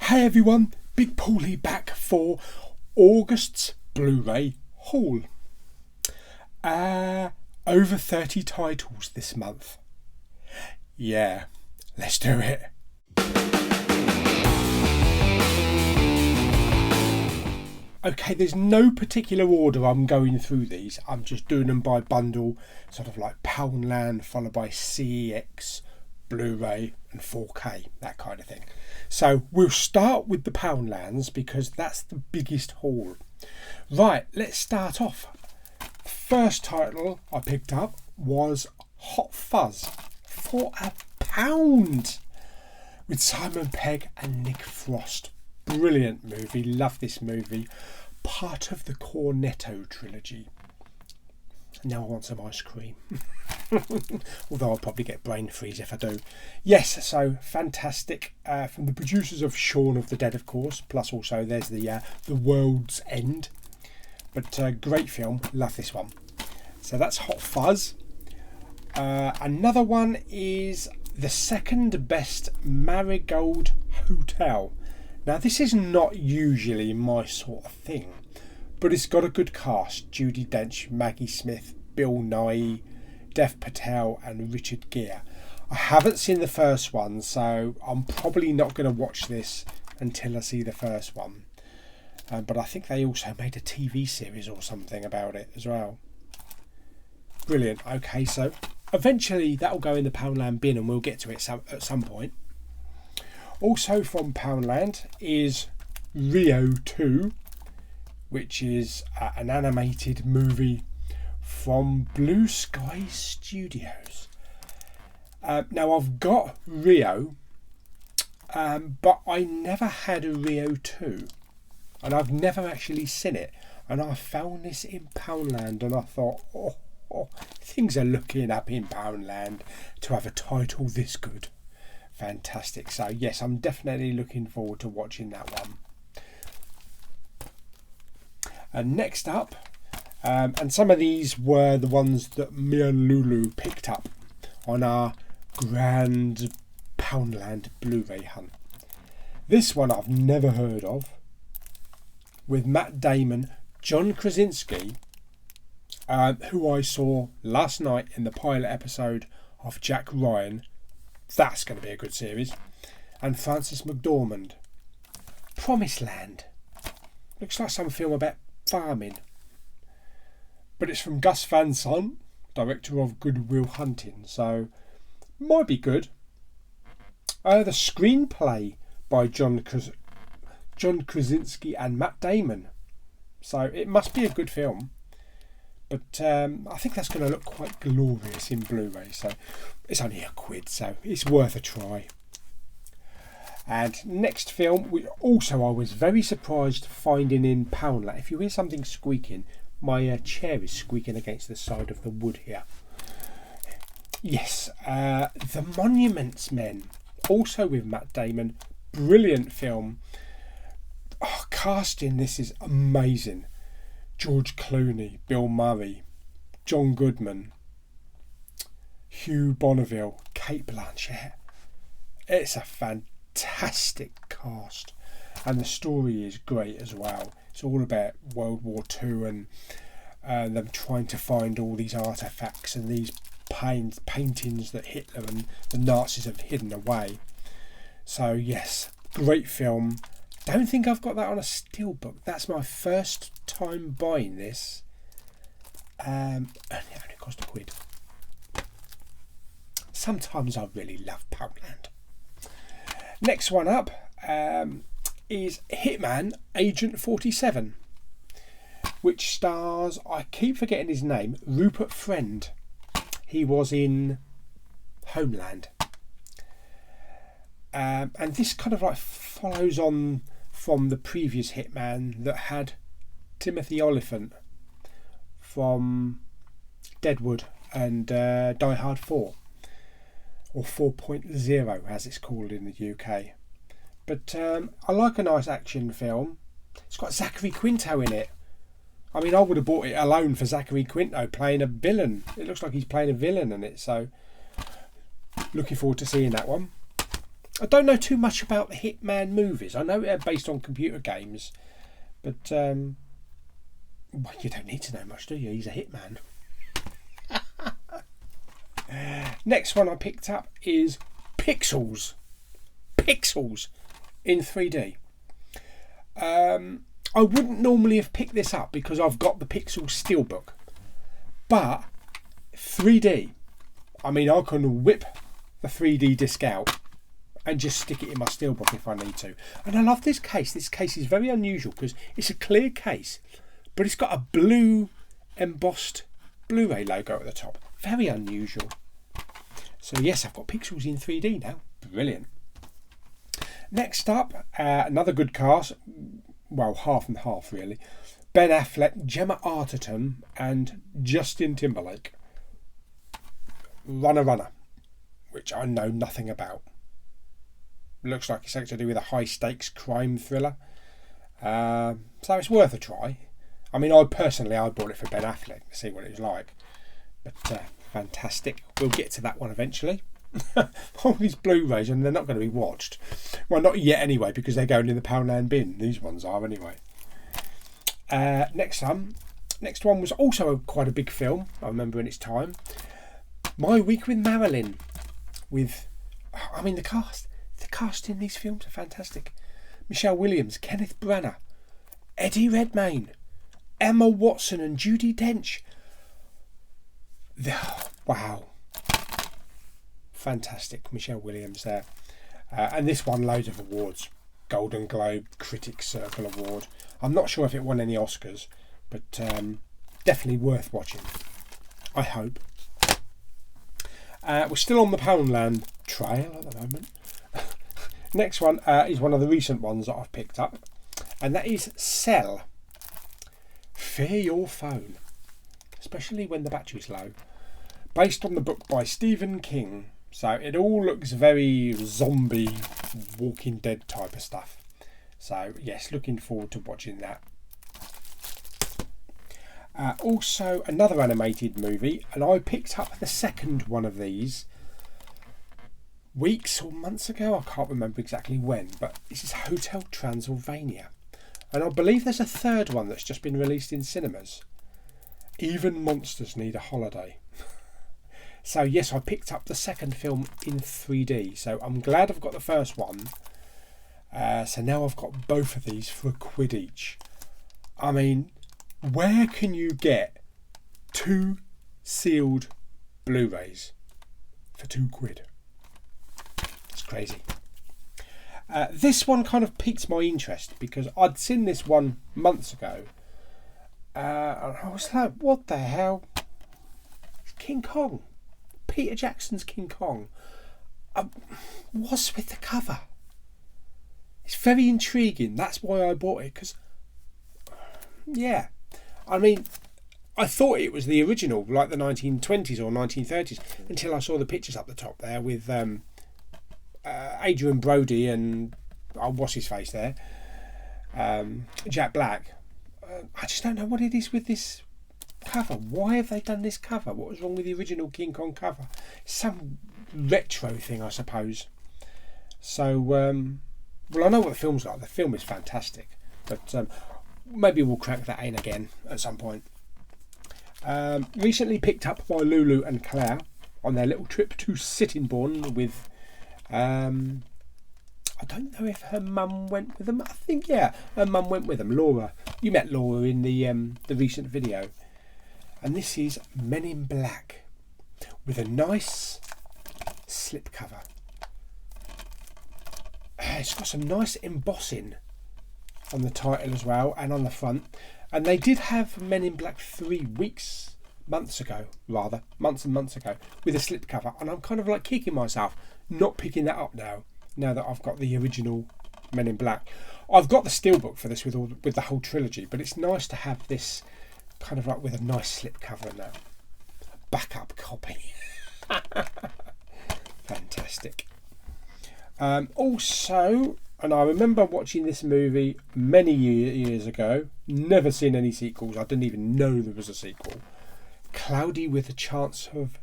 Hey everyone, Big Pauly back for August's Blu-ray haul. Over 30 titles this month. Yeah, let's do it. Okay, there's no particular order I'm going through these. I'm just doing them by bundle, sort of like Poundland followed by CEX, Blu-ray and 4K, that kind of thing. So we'll start with the Poundlands because that's the biggest haul. Right, let's start off. First title I picked up was Hot Fuzz for £1 with Simon Pegg and Nick Frost. Brilliant movie, love this movie. Part of the Cornetto trilogy. Now I want some ice cream. Although I'll probably get brain freeze if I do. Yes, so fantastic. From the producers of Shaun of the Dead, of course. Plus also there's the World's End. But great film. Love this one. So that's Hot Fuzz. Another one is The Second Best Marigold Hotel. Now this is not usually my sort of thing, but it's got a good cast. Judi Dench, Maggie Smith, Bill Nighy, Dev Patel and Richard Gere. I haven't seen the first one, so I'm probably not going to watch this until I see the first one. But I think they also made a TV series or something about it as well. Brilliant. Okay, so eventually that'll go in the Poundland bin and we'll get to it at some point. Also from Poundland is Rio 2, which is an animated movie from Blue Sky Studios. Now I've got Rio, but I never had a Rio 2 and I've never actually seen it, and I found this in Poundland and I thought, things are looking up in Poundland to have a title this good. Fantastic. So yes, I'm definitely looking forward to watching that one. And next up, and some of these were the ones that me and Lulu picked up on our grand Poundland Blu-ray hunt. This one I've never heard of, with Matt Damon, John Krasinski, who I saw last night in the pilot episode of Jack Ryan. That's going to be a good series. And Frances McDormand. Promised Land. Looks like some film about farming. But it's from Gus Van Sant, director of Good Will Hunting. So, might be good. The screenplay by John Krasinski and Matt Damon. So, it must be a good film. But I think that's going to look quite glorious in Blu-ray. So it's only £1, so it's worth a try. And next film, which also I was very surprised finding in Poundland. If you hear something squeaking, my chair is squeaking against the side of the wood here. Yes, The Monuments Men, also with Matt Damon. Brilliant film. Casting, this is amazing. George Clooney, Bill Murray, John Goodman, Hugh Bonneville, Cate Blanchett. It's a fantastic cast, and the story is great as well. It's all about World War II and them trying to find all these artefacts and these paintings that Hitler and the Nazis have hidden away. So yes, great film. Don't think I've got that on a steelbook. That's my first time buying this. And it only cost £1. Sometimes I really love Poundland. Next one up is Hitman Agent 47, which stars, I keep forgetting his name, Rupert Friend. He was in Homeland. And this kind of like follows on from the previous Hitman that had Timothy Olyphant from Deadwood and Die Hard 4, or 4.0 as it's called in the UK. But I like a nice action film. It's got Zachary Quinto in it. I mean, I would have bought it alone for Zachary Quinto playing a villain. It looks like he's playing a villain in it, so looking forward to seeing that one. I don't know too much about the Hitman movies. I know they're based on computer games, but well, you don't need to know much, do you? He's a hitman. Next one I picked up is Pixels. Pixels in 3D. I wouldn't normally have picked this up because I've got the Pixels Steelbook, but 3D. I mean, I can whip the 3D disc out and just stick it in my Steelbook if I need to. And I love this case. This case is very unusual because it's a clear case, but it's got a blue embossed Blu-ray logo at the top. Very unusual. So yes, I've got Pixels in 3D now. Brilliant. Next up, another good cast. Well, half and half really. Ben Affleck, Gemma Arterton and Justin Timberlake. Runner, which I know nothing about. Looks like it's something to do with a high stakes crime thriller. So it's worth a try. I mean, I bought it for Ben Affleck to see what it was like. But fantastic. We'll get to that one eventually. All these Blu-rays, and they're not going to be watched. Well, not yet anyway, because they're going in the Poundland bin. These ones are anyway. Next one was also quite a big film. I remember in its time. My Week with Marilyn. The cast in these films are fantastic. Michelle Williams, Kenneth Branagh, Eddie Redmayne, Emma Watson and Judi Dench. Wow. Fantastic. Michelle Williams there. And this won loads of awards. Golden Globe, Critics Circle Award. I'm not sure if it won any Oscars, but definitely worth watching. I hope. We're still on the Poundland trail at the moment. Next one is one of the recent ones that I've picked up, and that is Cell. Fear Your Phone, especially when the battery's low. Based on the book by Stephen King. So it all looks very zombie, Walking Dead type of stuff. So yes, looking forward to watching that. Also another animated movie, and I picked up the second one of these weeks or months ago. I can't remember exactly when, but this is Hotel Transylvania. And I believe there's a third one that's just been released in cinemas. Even monsters need a holiday. So yes, I picked up the second film in 3D. So I'm glad I've got the first one. So now I've got both of these for £1 each. I mean, where can you get 2 sealed Blu-rays for £2? It's crazy. This one kind of piqued my interest because I'd seen this one months ago. And I was like, what the hell? It's King Kong. Peter Jackson's King Kong. What's with the cover? It's very intriguing. That's why I bought it. Because, yeah. I mean, I thought it was the original, like the 1920s or 1930s, until I saw the pictures up the top there with Adrian Brody and what's his face there, Jack Black. I just don't know what it is with this cover. Why have they done this cover? What was wrong with the original King Kong cover? Some retro thing, I suppose. So, well, I know what the film's like. The film is fantastic, but maybe we'll crack that in again at some point. Recently picked up by Lulu and Claire on their little trip to Sittingbourne with I don't know if her mum went with them. I think, yeah, her mum went with them. Laura. You met Laura in the recent video. And this is Men in Black with a nice slip cover. It's got some nice embossing on the title as well and on the front. And they did have Men in Black 3 months and months ago with a slip cover. And I'm kind of like kicking myself not picking that up now that I've got the original Men in Black. I've got the steelbook for this with the whole trilogy, but it's nice to have this kind of like with a nice slip cover and that backup copy. Fantastic. Also, and I remember watching this movie many years ago, never seen any sequels. I didn't even know there was a sequel. Cloudy with a Chance of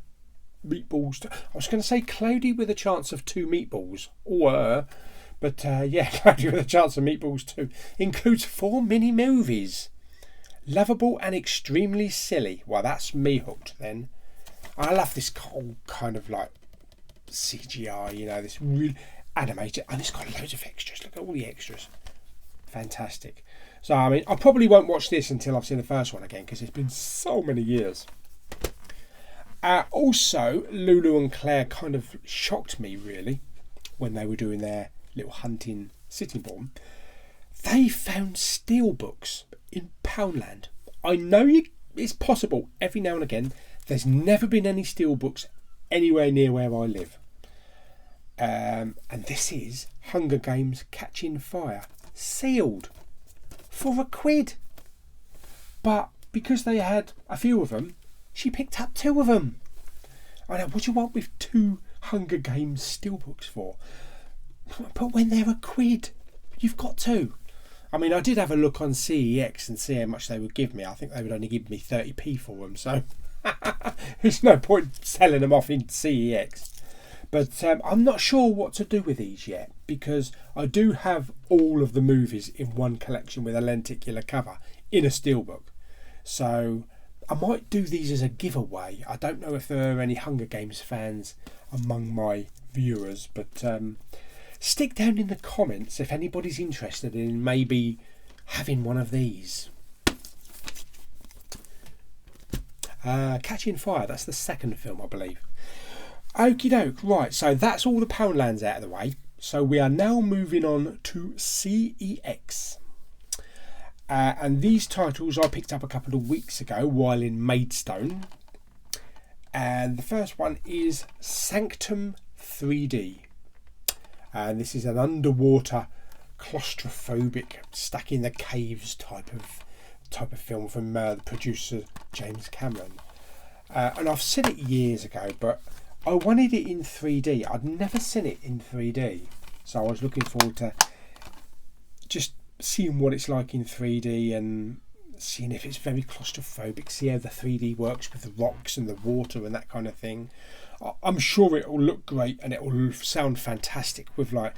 Meatballs. I was going to say Cloudy with a Chance of Two Meatballs. But yeah, Cloudy with a Chance of Meatballs 2 includes 4 mini movies. Lovable and extremely silly. Well, that's me hooked then. I love this whole kind of like CGI, you know, this really animated, and it's got loads of extras. Look at all the extras. Fantastic. So, I mean, I probably won't watch this until I've seen the first one again, because it's been so many years. Also, Lulu and Claire kind of shocked me, really, when they were doing their little hunting Sittingbourne. They found steelbooks in Poundland. I know it's possible every now and again. There's never been any steelbooks anywhere near where I live. And this is Hunger Games Catching Fire, sealed for £1. But because they had a few of them, she picked up 2 of them. I know, what do you want with 2 Hunger Games steelbooks for? But when they're £1, you've got to. I mean, I did have a look on CEX and see how much they would give me. I think they would only give me 30p for them, so there's no point selling them off in CEX. But I'm not sure what to do with these yet, because I do have all of the movies in one collection with a lenticular cover in a steelbook. So I might do these as a giveaway. I don't know if there are any Hunger Games fans among my viewers, but stick down in the comments if anybody's interested in maybe having one of these. Catching Fire, that's the second film, I believe. Okie doke, right, so that's all the Poundlands out of the way. So we are now moving on to CEX. And these titles I picked up a couple of weeks ago while in Maidstone. And the first one is Sanctum 3D. And this is an underwater, claustrophobic, stuck in the caves type of film from the producer James Cameron. And I've seen it years ago, but I wanted it in 3D. I'd never seen it in 3D, so I was looking forward to just seeing what it's like in 3D and seeing if it's very claustrophobic, see how the 3D works with the rocks and the water and that kind of thing. I'm sure it will look great and it will sound fantastic with like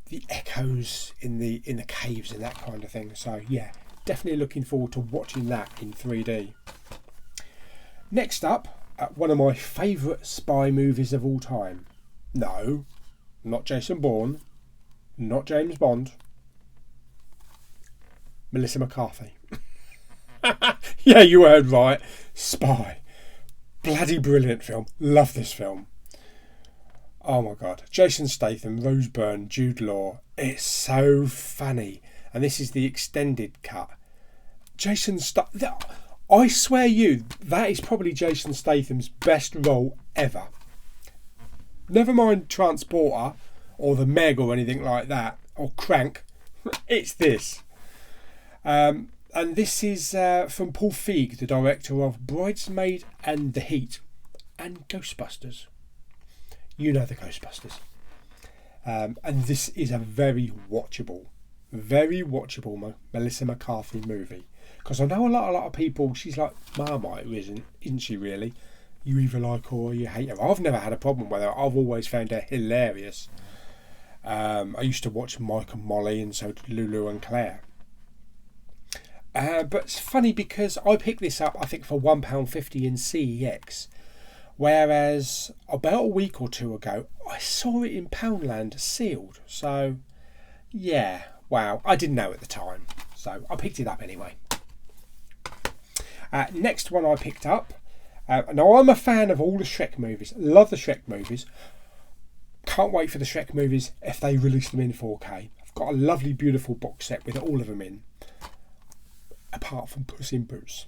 the echoes in the caves and that kind of thing. So yeah, definitely looking forward to watching that in 3D. Next up, one of my favourite spy movies of all time. No, not Jason Bourne, not James Bond. Melissa McCarthy. Yeah, you heard right. Spy. Bloody brilliant film. Love this film. Oh my god. Jason Statham, Rose Byrne, Jude Law. It's so funny. And this is the extended cut. I swear you, that is probably Jason Statham's best role ever. Never mind Transporter or The Meg or anything like that, or Crank. It's this. And this is from Paul Feig, the director of Bridesmaid and The Heat and Ghostbusters. You know the Ghostbusters. And this is a very watchable Melissa McCarthy movie. Because I know a lot of people, she's like Marmite, isn't she really? You either like her or you hate her. I've never had a problem with her. I've always found her hilarious. I used to watch Mike and Molly, and so did Lulu and Claire. But it's funny because I picked this up, I think, for £1.50 in CEX. Whereas about a week or two ago, I saw it in Poundland sealed. So, yeah, wow. I didn't know at the time. So I picked it up anyway. Next one I picked up. Now I'm a fan of all the Shrek movies. Love the Shrek movies. Can't wait for the Shrek movies if they release them in 4K. I've got a lovely, beautiful box set with all of them in. Apart from Puss in Boots.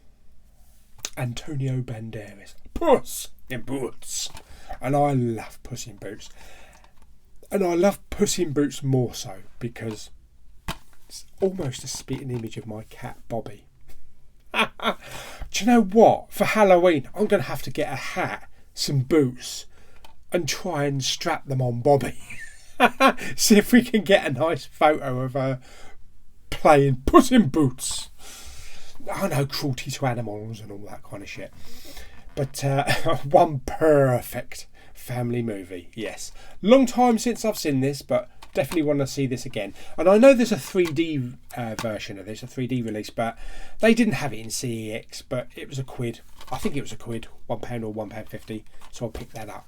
Antonio Banderas. Puss in Boots. And I love Puss in Boots. And I love Puss in Boots more so because it's almost a spitting image of my cat Bobby. Do you know what? For Halloween, I'm going to have to get a hat, some boots, and try and strap them on Bobby. See if we can get a nice photo of her playing Puss in Boots. I know, cruelty to animals and all that kind of shit. But one perfect family movie, yes. Long time since I've seen this, but definitely want to see this again. And I know there's a 3D version of this, a 3D release, but they didn't have it in CEX, but it was a quid. I think it was a quid, £1 or £1.50, so I picked that up.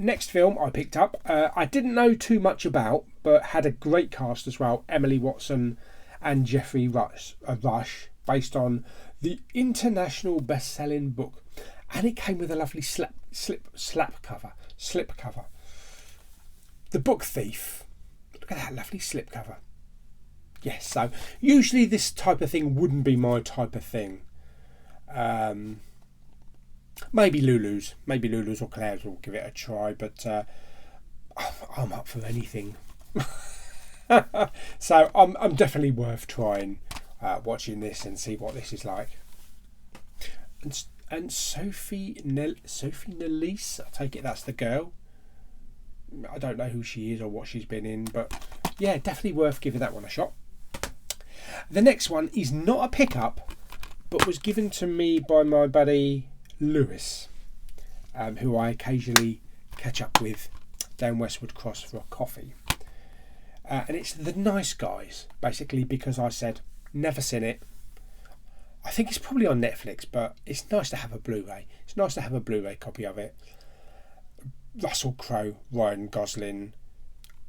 Next film I picked up, I didn't know too much about, but had a great cast as well. Emily Watson and Geoffrey Rush, based on the international best-selling book, and it came with a lovely slip cover. The Book Thief. Look at that lovely slip cover. Yes, so usually this type of thing wouldn't be my type of thing. Maybe Lulu's or Claire's will give it a try, but I'm up for anything. So I'm definitely worth trying, watching this and see what this is like. And Sophie Nelise, I take it that's the girl. I don't know who she is or what she's been in, but yeah, definitely worth giving that one a shot. The next one is not a pickup, but was given to me by my buddy Lewis, who I occasionally catch up with down Westwood Cross for a coffee. And it's The Nice Guys, basically, because I said, never seen it. I think it's probably on Netflix, but it's nice to have a Blu-ray. It's nice to have a Blu-ray copy of it. Russell Crowe, Ryan Gosling.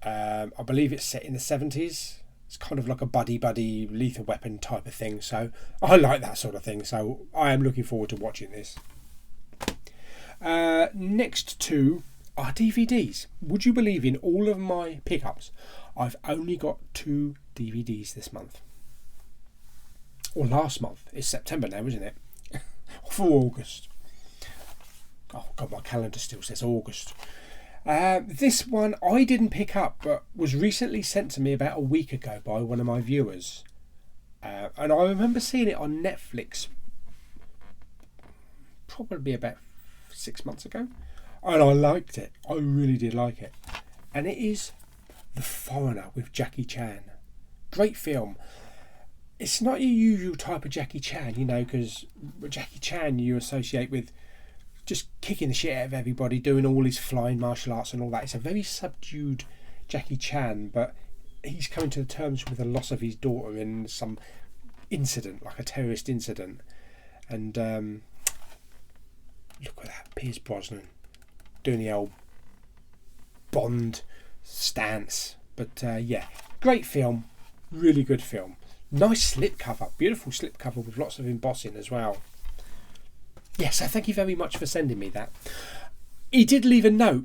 I believe it's set in the 70s. It's kind of like a buddy Lethal Weapon type of thing. So I like that sort of thing. So I am looking forward to watching this. Next two are DVDs. Would you believe in all of my pickups, I've only got 2 DVDs this month. Or last month. It's September now, isn't it? For August. Oh God, my calendar still says August. This one I didn't pick up, but was recently sent to me about a week ago by one of my viewers. And I remember seeing it on Netflix probably about 6 months ago. And I liked it. I really did like it. And it is The Foreigner with Jackie Chan. Great film. It's not your usual type of Jackie Chan, you know, because Jackie Chan you associate with just kicking the shit out of everybody, doing all his flying martial arts and all that. It's a very subdued Jackie Chan, but he's coming to terms with the loss of his daughter in some incident, like a terrorist incident. And look at that, Pierce Brosnan doing the old Bond stance. But yeah, great film, really good film. Nice slipcover, beautiful slipcover with lots of embossing as well. Yes, so thank you very much for sending me that. He did leave a note,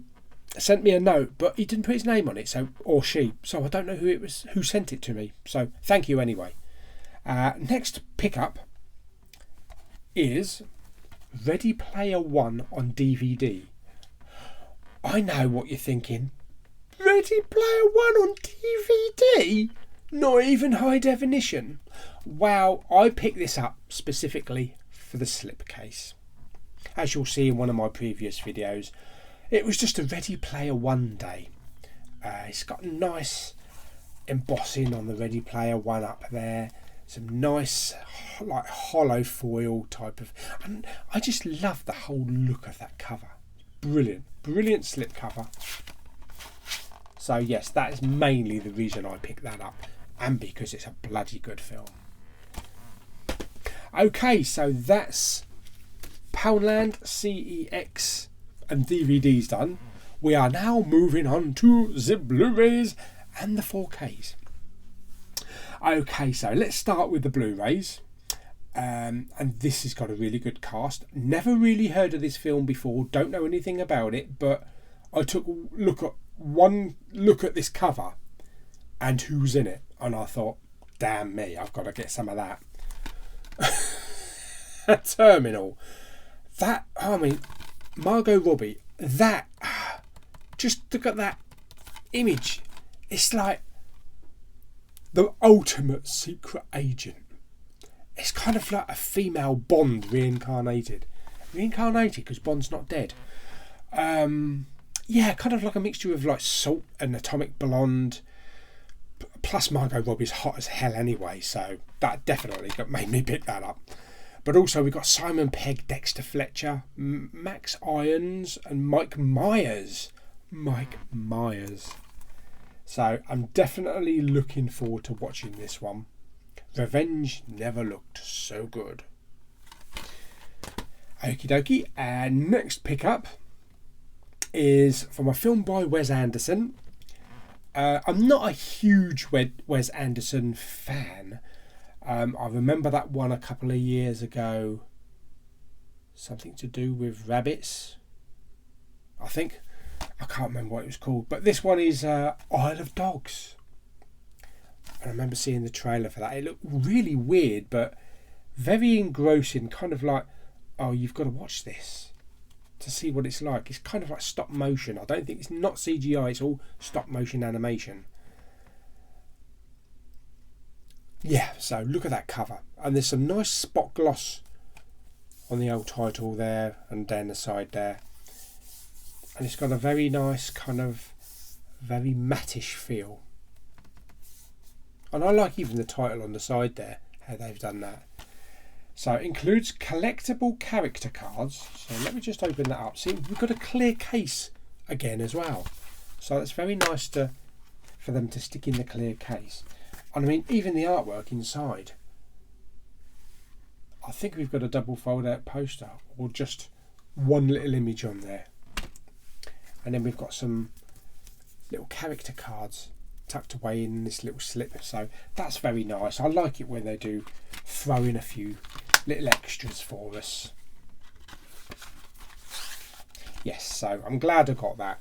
sent me a note, but he didn't put his name on it, so or she. So I don't know who it was, who sent it to me. So thank you anyway. Next pickup is Ready Player One on DVD. I know what you're thinking. Ready Player One on DVD? Not even high definition. Wow, I picked this up specifically for the slipcase. As you'll see in one of my previous videos, it was just a Ready Player One day. It's got nice embossing on the Ready Player One up there. Some nice like hollow foil type of, and I just love the whole look of that cover. Brilliant slip cover. So yes, that is mainly the reason I picked that up, and because it's a bloody good film. Okay, so that's Poundland, CEX and DVDs done. We are now moving on to the Blu-rays and the 4Ks. Okay, so let's start with the Blu-rays. And this has got a really good cast. Never really heard of this film before, don't know anything about it, but I took one look at this cover and who's in it, and I thought, damn me, I've got to get some of that. Terminal. That, I mean, Margot Robbie, that, just look at that image. It's like the ultimate secret agent. It's kind of like a female Bond reincarnated. Reincarnated because Bond's not dead. Yeah, kind of like a mixture of like Salt and Atomic Blonde. Plus Margot Robbie's hot as hell anyway, so that definitely made me pick that up. But also we've got Simon Pegg, Dexter Fletcher, Max Irons and Mike Myers. So I'm definitely looking forward to watching this one. Revenge never looked so good. Okie dokie. And next pickup is from a film by Wes Anderson. I'm not a huge Wes Anderson fan. I remember that one a couple of years ago. Something to do with rabbits, I think. I can't remember what it was called. But this one is Isle of Dogs. I remember seeing the trailer for that. It looked really weird, but very engrossing. Kind of like, oh, you've got to watch this to see what it's like. It's kind of like stop motion. I don't think it's not CGI. It's all stop motion animation. Yeah, so look at that cover. And there's some nice spot gloss on the old title there and down the side there. And it's got a very nice kind of very mattish feel. And I like even the title on the side there, how they've done that. So it includes collectible character cards. So let me just open that up. See, we've got a clear case again as well. So it's very nice for them to stick in the clear case. And I mean, even the artwork inside. I think we've got a double fold out poster or just one little image on there. And then we've got some little character cards tucked away in this little slip. So that's very nice. I like it when they do throw in a few little extras for us. Yes, so I'm glad I got that.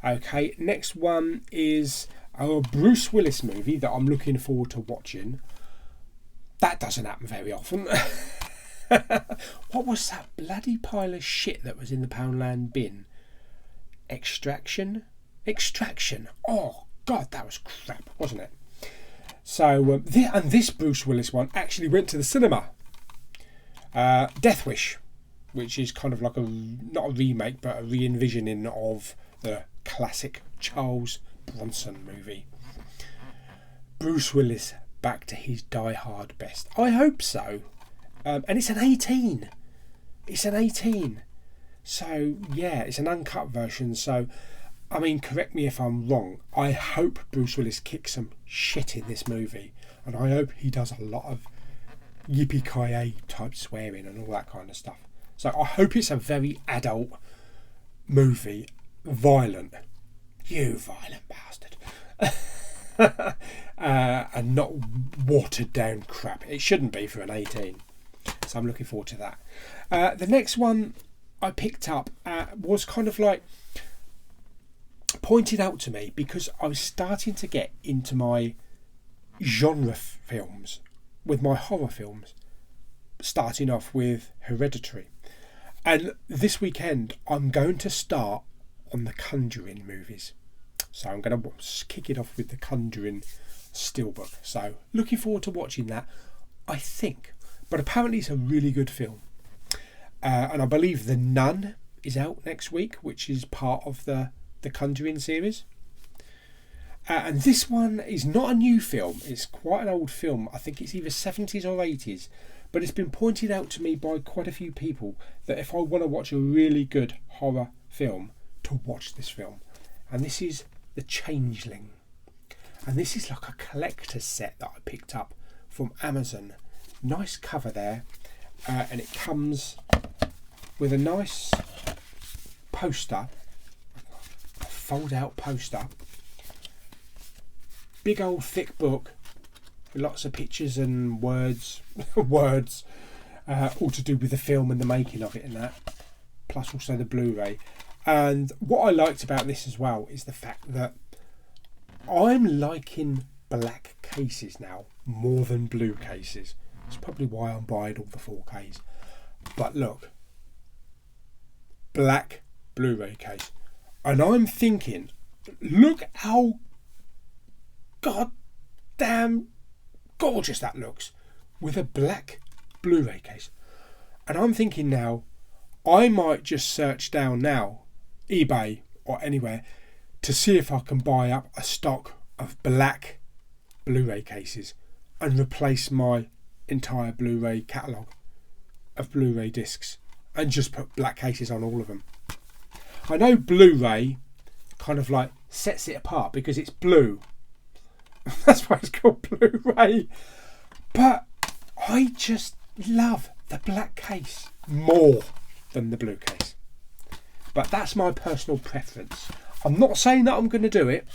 Okay, next one is a Bruce Willis movie that I'm looking forward to watching. That doesn't happen very often. What was that bloody pile of shit that was in the Poundland bin? Extraction. Oh God, that was crap, wasn't it? So this Bruce Willis one actually went to the cinema. Death Wish, which is kind of like not a remake but a re-envisioning of the classic Charles Bronson movie. Bruce Willis back to his Die Hard best. I hope so. And it's an 18. So yeah, it's an uncut version. So I mean, correct me if I'm wrong. I hope Bruce Willis kicks some shit in this movie, and I hope he does a lot of yippee-ki-yay type swearing and all that kind of stuff. So I hope it's a very adult movie, violent. You violent bastard. And not watered down crap. It shouldn't be for an 18. So I'm looking forward to that. The next one I picked up was kind of like pointed out to me because I was starting to get into my genre films with my horror films, starting off with Hereditary. And this weekend I'm going to start on the Conjuring movies. So I'm going to kick it off with the Conjuring Steelbook. So looking forward to watching that, I think. But apparently it's a really good film. And I believe The Nun is out next week, which is part of the Conjuring series. And this one is not a new film. It's quite an old film. I think it's either 70s or 80s. But it's been pointed out to me by quite a few people that if I want to watch a really good horror film, to watch this film. And this is The Changeling. And this is like a collector's set that I picked up from Amazon. Nice cover there. And it comes with a nice poster. A fold out poster. Big old thick book. With lots of pictures and words. All to do with the film and the making of it and that. Plus also the Blu-ray. And what I liked about this as well is the fact that I'm liking black cases now more than blue cases. It's probably why I'm buying all the 4Ks. But look, black Blu-ray case. And I'm thinking, look how goddamn gorgeous that looks with a black Blu-ray case. And I'm thinking now, I might just search down now, eBay or anywhere, to see if I can buy up a stock of black Blu-ray cases and replace my entire Blu-ray catalogue of Blu-ray discs and just put black cases on all of them. I know Blu-ray kind of like sets it apart because it's blue. That's why it's called Blu-ray. But I just love the black case more than the blue case. But that's my personal preference. I'm not saying that I'm going to do it,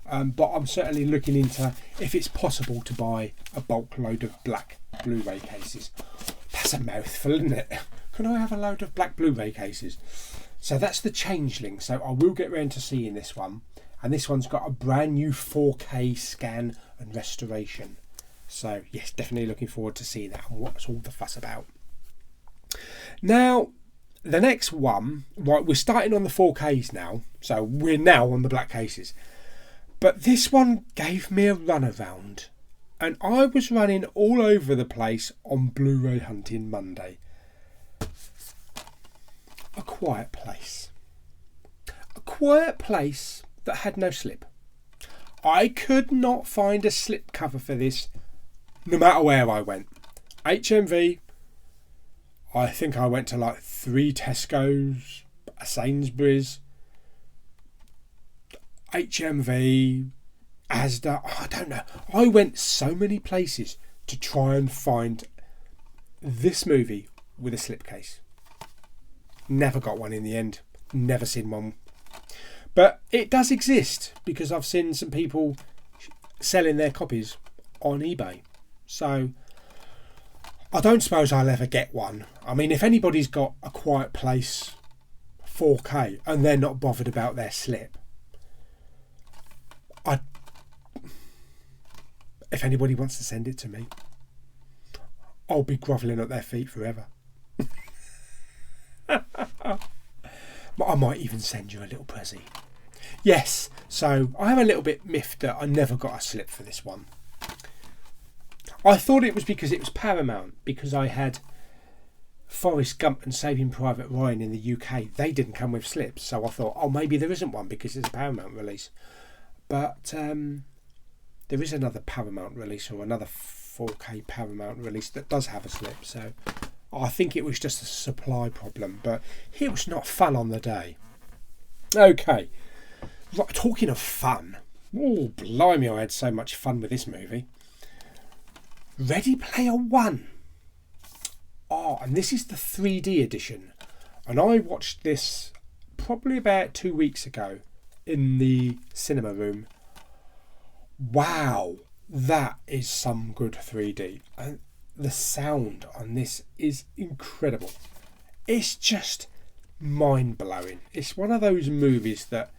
but I'm certainly looking into if it's possible to buy a bulk load of black Blu-ray cases. That's a mouthful, isn't it? Can I have a load of black Blu-ray cases? So that's the Changeling. So I will get round to seeing this one. And this one's got a brand new 4K scan and restoration. So yes, definitely looking forward to seeing that and what's all the fuss about. Now, the next one, right, we're starting on the 4Ks now. So we're now on the black cases. But this one gave me a runaround. And I was running all over the place on Blu-ray hunting Monday. A Quiet Place. A Quiet Place that had no slip. I could not find a slip cover for this no matter where I went. HMV, I think I went to like 3 Tesco's, a Sainsbury's, HMV, Asda, I don't know. I went so many places to try and find this movie with a slipcase. Never got one in the end. Never seen one. But it does exist because I've seen some people selling their copies on eBay. So I don't suppose I'll ever get one. I mean, if anybody's got A Quiet Place 4K and they're not bothered about their slip, if anybody wants to send it to me, I'll be grovelling at their feet forever. I might even send you a little present. Yes, so I am a little bit miffed that I never got a slip for this one. I thought it was because it was Paramount, because I had Forrest Gump and Saving Private Ryan in the UK. They didn't come with slips, so I thought, oh, maybe there isn't one because it's a Paramount release. But there is another Paramount release, or another 4K Paramount release that does have a slip, so I think it was just a supply problem, but it was not fun on the day. Okay, right, talking of fun, oh blimey, I had so much fun with this movie. Ready Player One. Oh, and this is the 3D edition, and I watched this probably about 2 weeks ago in the cinema room. Wow, that is some good 3D. And the sound on this is incredible. It's just mind-blowing. It's one of those movies that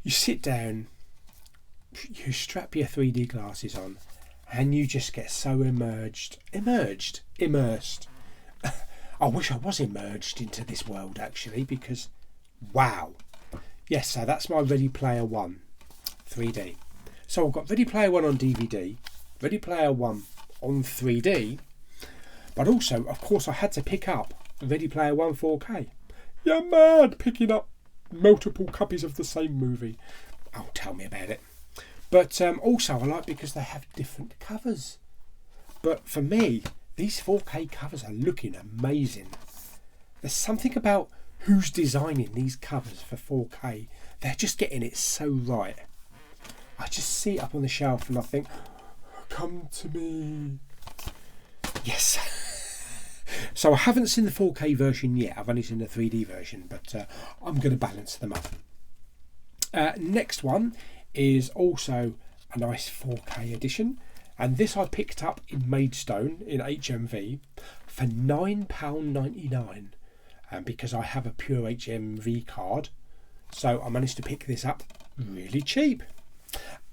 you sit down, you strap your 3D glasses on, and you just get so immersed. I wish I was immersed into this world, actually, because wow. Yes, so that's my Ready Player One 3D. So I've got Ready Player One on DVD, Ready Player One on 3D, but also, of course, I had to pick up Ready Player One 4K. You're mad picking up multiple copies of the same movie. Oh, tell me about it. But also I like because they have different covers. But for me, these 4K covers are looking amazing. There's something about who's designing these covers for 4K. They're just getting it so right. I just see it up on the shelf and I think, come to me. Yes. So I haven't seen the 4K version yet. I've only seen the 3D version, but I'm going to balance them up. Next one is also a nice 4K edition, and this I picked up in Maidstone in HMV for £9.99, because I have a pure HMV card, so I managed to pick this up really cheap.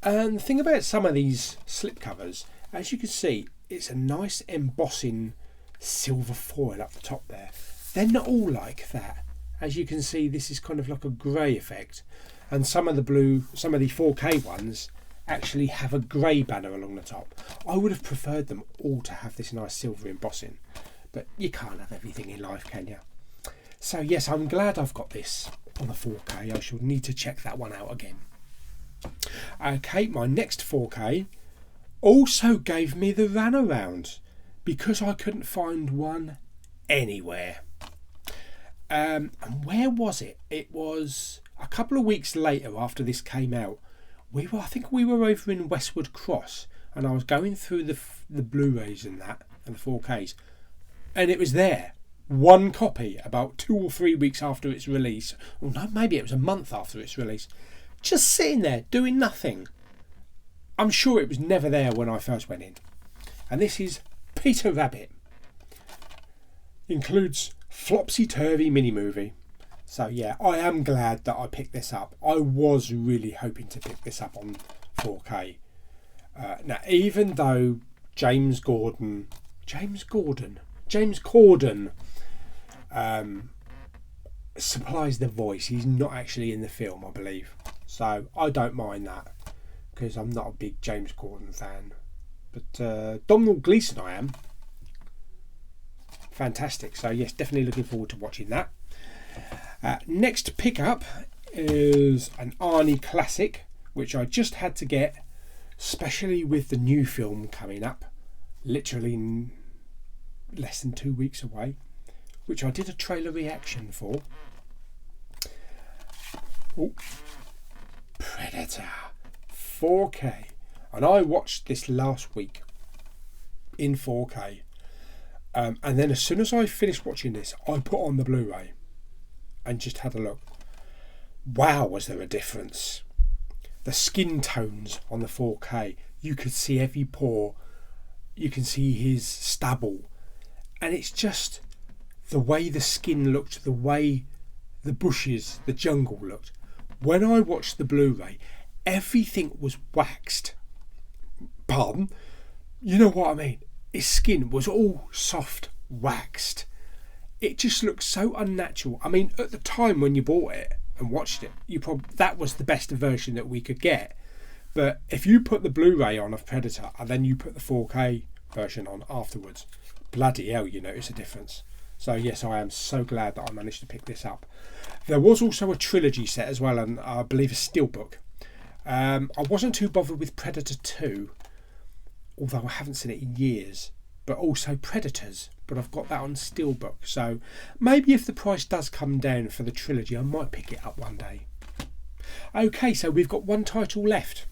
And the thing about some of these slipcovers, as you can see, it's a nice embossing silver foil up the top there. They're not all like that. As you can see, this is kind of like a grey effect, and some of the 4K ones actually have a grey banner along the top. I would have preferred them all to have this nice silver embossing, but you can't have everything in life, can you? So yes, I'm glad I've got this on the 4K. I shall need to check that one out again. Okay, my next 4K also gave me the runaround, because I couldn't find one anywhere. And where was it? It was a couple of weeks later after this came out. I think we were over in Westwood Cross, and I was going through the Blu-rays and that, and the 4Ks, and it was there. One copy about 2 or 3 weeks after its release. Or no, maybe it was a month after its release. Just sitting there doing nothing. I'm sure it was never there when I first went in. And this is Peter Rabbit. Includes Flopsy-Turvy mini-movie. So yeah, I am glad that I picked this up. I was really hoping to pick this up on 4K. Now, even though James Corden supplies the voice, he's not actually in the film, I believe. So I don't mind that, because I'm not a big James Corden fan. But Domhnall Gleeson I am. Fantastic. So yes, definitely looking forward to watching that. Next pickup is an Arnie classic, which I just had to get, especially with the new film coming up, literally in less than 2 weeks away, which I did a trailer reaction for. Oh, Predator 4K, and I watched this last week in 4K, and then as soon as I finished watching this, I put on the Blu-ray and just had a look. Wow, was there a difference. The skin tones on the 4K, you could see every pore, you can see his stubble, and it's just the way the skin looked, the way the bushes, the jungle looked. When I watched the Blu-ray, everything was waxed. Pardon? You know what I mean? His skin was all soft, waxed. It just looked so unnatural. I mean, at the time when you bought it and watched it, that was the best version that we could get. But if you put the Blu-ray on of Predator and then you put the 4K version on afterwards, bloody hell, you notice a difference. So yes, I am so glad that I managed to pick this up. There was also a trilogy set as well, and I believe a steelbook. I wasn't too bothered with Predator 2, although I haven't seen it in years, but also Predators, but I've got that on steelbook. So maybe if the price does come down for the trilogy, I might pick it up one day. Okay, so we've got one title left.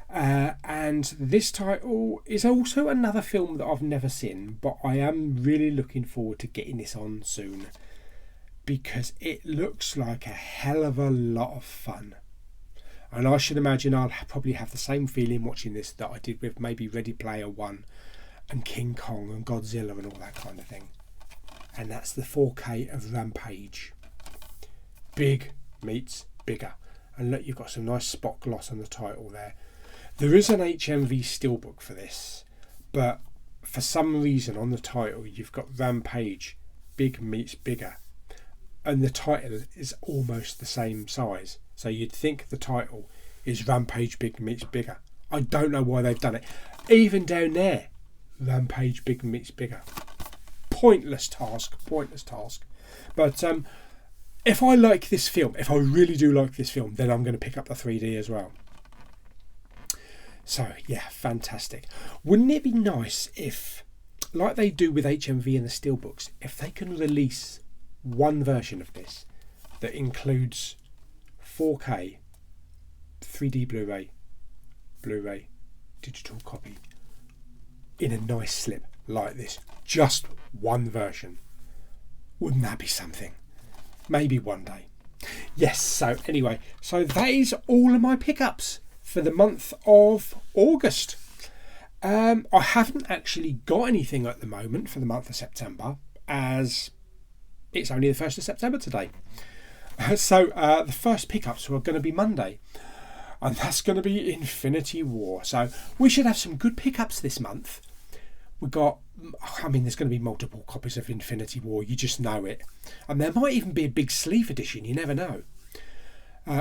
And this title is also another film that I've never seen, but I am really looking forward to getting this on soon, because it looks like a hell of a lot of fun. And I should imagine I'll probably have the same feeling watching this that I did with maybe Ready Player One and King Kong and Godzilla and all that kind of thing. And that's the 4K of Rampage. Big meets bigger. And look, you've got some nice spot gloss on the title there. There is an HMV steelbook for this, but for some reason on the title you've got Rampage, Big Meets Bigger, and the title is almost the same size. So you'd think the title is Rampage, Big Meets Bigger. I don't know why they've done it. Even down there, Rampage, Big Meets Bigger. Pointless task. But if I like this film, if I really do like this film, then I'm going to pick up the 3D as well. So yeah, fantastic. Wouldn't it be nice if, like they do with HMV and the steelbooks, if they can release one version of this that includes 4K, 3D Blu-ray, digital copy in a nice slip like this, just one version. Wouldn't that be something? Maybe one day. Yes, so anyway, so that is all of my pickups for the month of August. I haven't actually got anything at the moment for the month of September, as it's only the 1st of September today. So the first pickups are going to be Monday, and that's going to be Infinity War. So we should have some good pickups this month. There's going to be multiple copies of Infinity War, you just know it. And there might even be a big sleeve edition, you never know.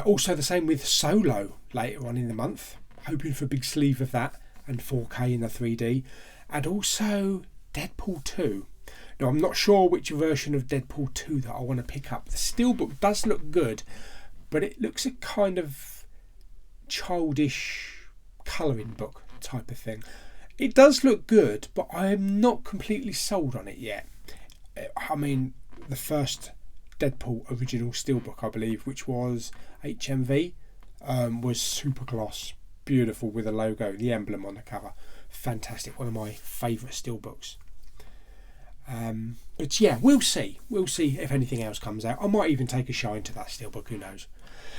Also the same with Solo later on in the month, hoping for a big sleeve of that and 4K in the 3D. And also Deadpool 2. Now I'm not sure which version of Deadpool 2 that I want to pick up. The steelbook does look good, but it looks a kind of childish colouring book type of thing. It does look good, but I am not completely sold on it yet. I mean, the first Deadpool original steelbook, I believe, which was HMV, was super gloss, beautiful with a logo, the emblem on the cover. Fantastic, one of my favourite steelbooks. But yeah, we'll see. We'll see if anything else comes out. I might even take a shine to that steelbook, who knows.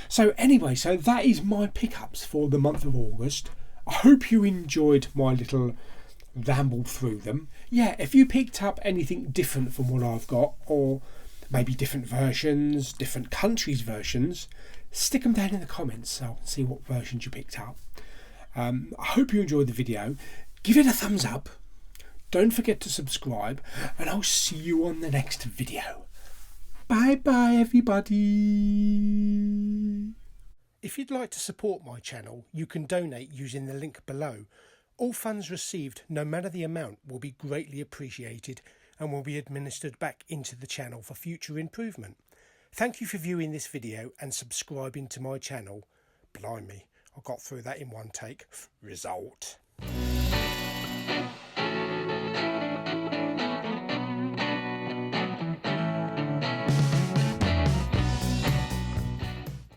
So anyway, so that is my pickups for the month of August. I hope you enjoyed my little ramble through them. Yeah, if you picked up anything different from what I've got, or maybe different versions, different countries' versions, stick them down in the comments so I can see what versions you picked up. I hope you enjoyed the video. Give it a thumbs up. Don't forget to subscribe, and I'll see you on the next video. Bye bye, everybody. If you'd like to support my channel, you can donate using the link below. All funds received, no matter the amount, will be greatly appreciated and will be administered back into the channel for future improvement. Thank you for viewing this video and subscribing to my channel. Blimey, I got through that in one take. Result.